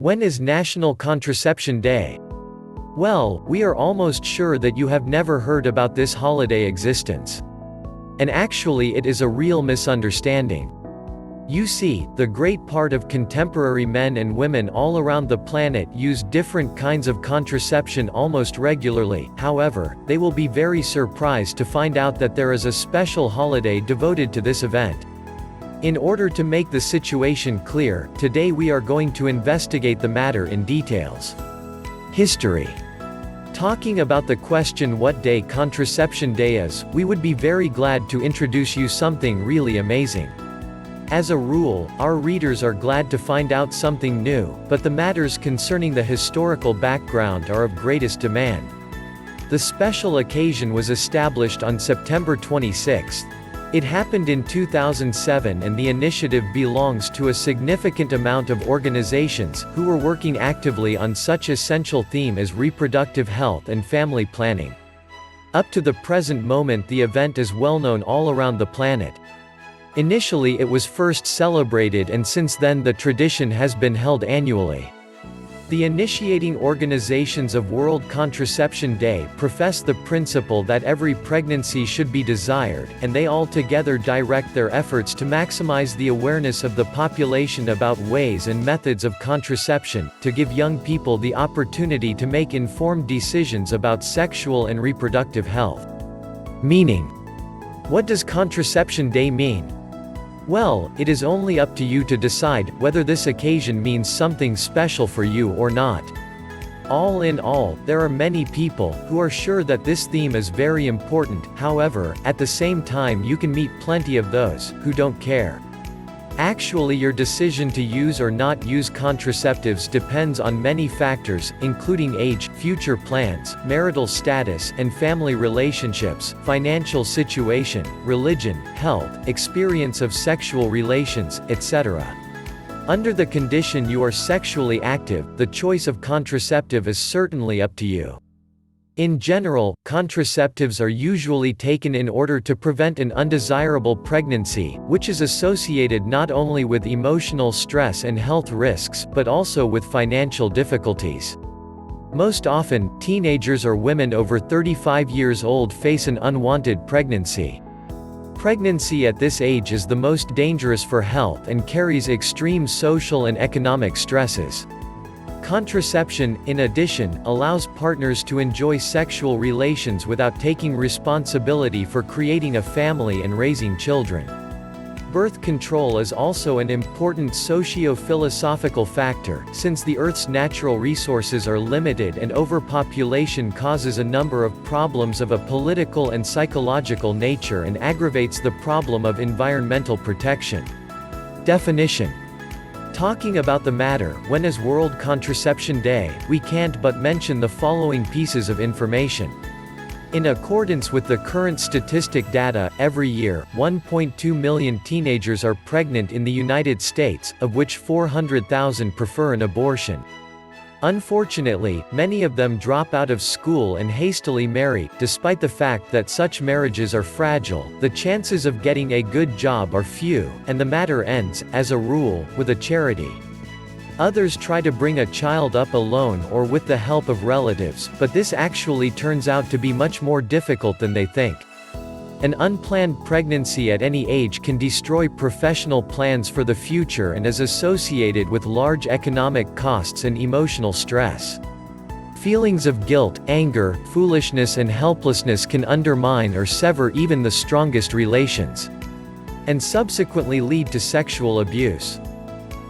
When is National Contraception Day? Well, we are almost sure that you have never heard about this holiday existence. And actually it is a real misunderstanding. You see, the great part of contemporary men and women all around the planet use different kinds of contraception almost regularly. However, they will be very surprised to find out that there is a special holiday devoted to this event. In order to make the situation clear, today we are going to investigate the matter in details. History. Talking about the question what day Contraception Day is, we would be very glad to introduce you something really amazing. As a rule, our readers are glad to find out something new, but the matters concerning the historical background are of greatest demand. The special occasion was established on September 26. It happened in 2007 and the initiative belongs to a significant amount of organizations who were working actively on such essential theme as reproductive health and family planning. Up to the present moment the event is well known all around the planet. Initially it was first celebrated and since then the tradition has been held annually. The initiating organizations of World Contraception Day profess the principle that every pregnancy should be desired, and they all together direct their efforts to maximize the awareness of the population about ways and methods of contraception, to give young people the opportunity to make informed decisions about sexual and reproductive health. Meaning. What does Contraception Day mean? Well, it is only up to you to decide whether this occasion means something special for you or not. All in all, there are many people who are sure that this theme is very important. However, at the same time you can meet plenty of those who don't care. Actually, your decision to use or not use contraceptives depends on many factors, including age, future plans, marital status and family relationships, financial situation, religion, health, experience of sexual relations, etc. Under the condition you are sexually active, the choice of contraceptive is certainly up to you. In general, contraceptives are usually taken in order to prevent an undesirable pregnancy, which is associated not only with emotional stress and health risks, but also with financial difficulties. Most often, teenagers or women over 35 years old face an unwanted pregnancy. Pregnancy at this age is the most dangerous for health and carries extreme social and economic stresses. Contraception, in addition, allows partners to enjoy sexual relations without taking responsibility for creating a family and raising children. Birth control is also an important socio-philosophical factor, since the Earth's natural resources are limited and overpopulation causes a number of problems of a political and psychological nature and aggravates the problem of environmental protection. Definition. Talking about the matter, when is World Contraception Day, we can't but mention the following pieces of information. In accordance with the current statistic data, every year, 1.2 million teenagers are pregnant in the United States, of which 400,000 prefer an abortion. Unfortunately, many of them drop out of school and hastily marry. Despite the fact that such marriages are fragile, the chances of getting a good job are few, and the matter ends, as a rule, with a charity. Others try to bring a child up alone or with the help of relatives, but this actually turns out to be much more difficult than they think. An unplanned pregnancy at any age can destroy professional plans for the future and is associated with large economic costs and emotional stress. Feelings of guilt, anger, foolishness and helplessness can undermine or sever even the strongest relations, and subsequently lead to sexual abuse.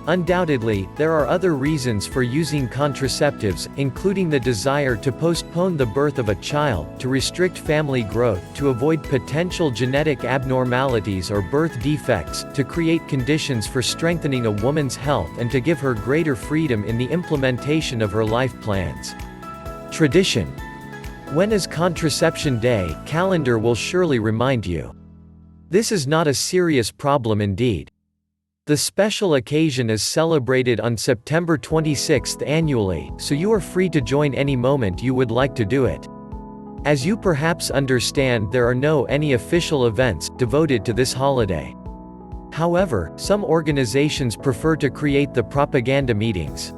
Undoubtedly, there are other reasons for using contraceptives, including the desire to postpone the birth of a child, to restrict family growth, to avoid potential genetic abnormalities or birth defects, to create conditions for strengthening a woman's health and to give her greater freedom in the implementation of her life plans. Tradition. When is Contraception Day? Calendar will surely remind you. This is not a serious problem indeed. The special occasion is celebrated on September 26 annually, so you are free to join any moment you would like to do it. As you perhaps understand, there are no any official events devoted to this holiday. However, some organizations prefer to create the propaganda meetings.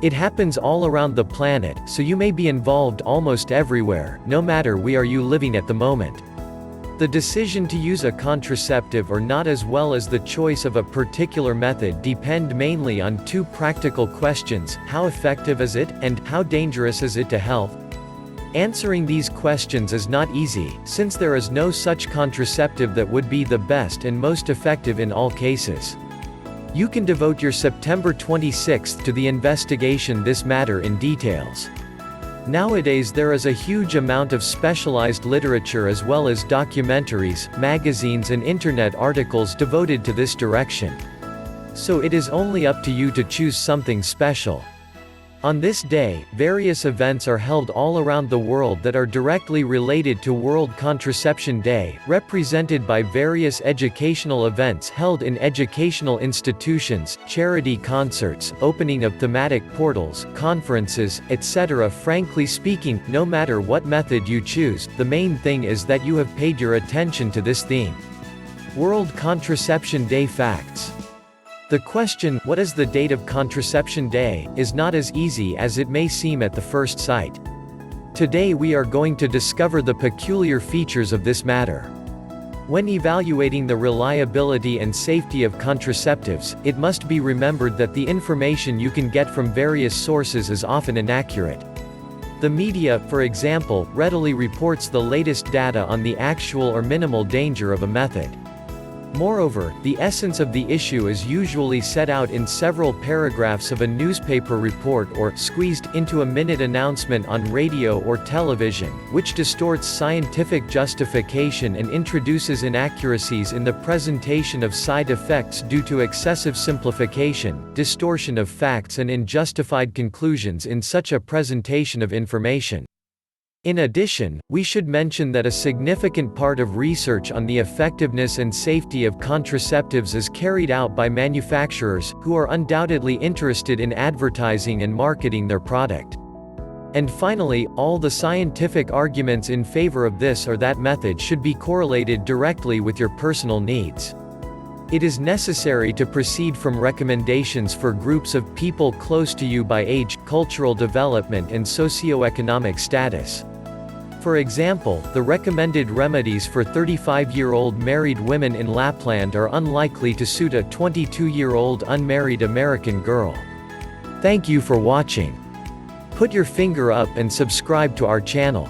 It happens all around the planet, so you may be involved almost everywhere, no matter where you are living at the moment. The decision to use a contraceptive or not, as well as the choice of a particular method, depend mainly on two practical questions: how effective is it, and how dangerous is it to health? Answering these questions is not easy, since there is no such contraceptive that would be the best and most effective in all cases. You can devote your September 26th to the investigation this matter in details. Nowadays there is a huge amount of specialized literature as well as documentaries, magazines and internet articles devoted to this direction. So it is only up to you to choose something special. On this day, various events are held all around the world that are directly related to World Contraception Day, represented by various educational events held in educational institutions, charity concerts, opening of thematic portals, conferences, etc. Frankly speaking, no matter what method you choose, the main thing is that you have paid your attention to this theme. World Contraception Day Facts. The question, what is the date of Contraception Day, is not as easy as it may seem at the first sight. Today we are going to discover the peculiar features of this matter. When evaluating the reliability and safety of contraceptives, it must be remembered that the information you can get from various sources is often inaccurate. The media, for example, readily reports the latest data on the actual or minimal danger of a method. Moreover, the essence of the issue is usually set out in several paragraphs of a newspaper report or squeezed into a minute announcement on radio or television, which distorts scientific justification and introduces inaccuracies in the presentation of side effects due to excessive simplification, distortion of facts and unjustified conclusions in such a presentation of information. In addition, we should mention that a significant part of research on the effectiveness and safety of contraceptives is carried out by manufacturers, who are undoubtedly interested in advertising and marketing their product. And finally, all the scientific arguments in favor of this or that method should be correlated directly with your personal needs. It is necessary to proceed from recommendations for groups of people close to you by age, cultural development and socioeconomic status. For example, the recommended remedies for 35-year-old married women in Lapland are unlikely to suit a 22-year-old unmarried American girl. Thank you for watching. Put your finger up and subscribe to our channel.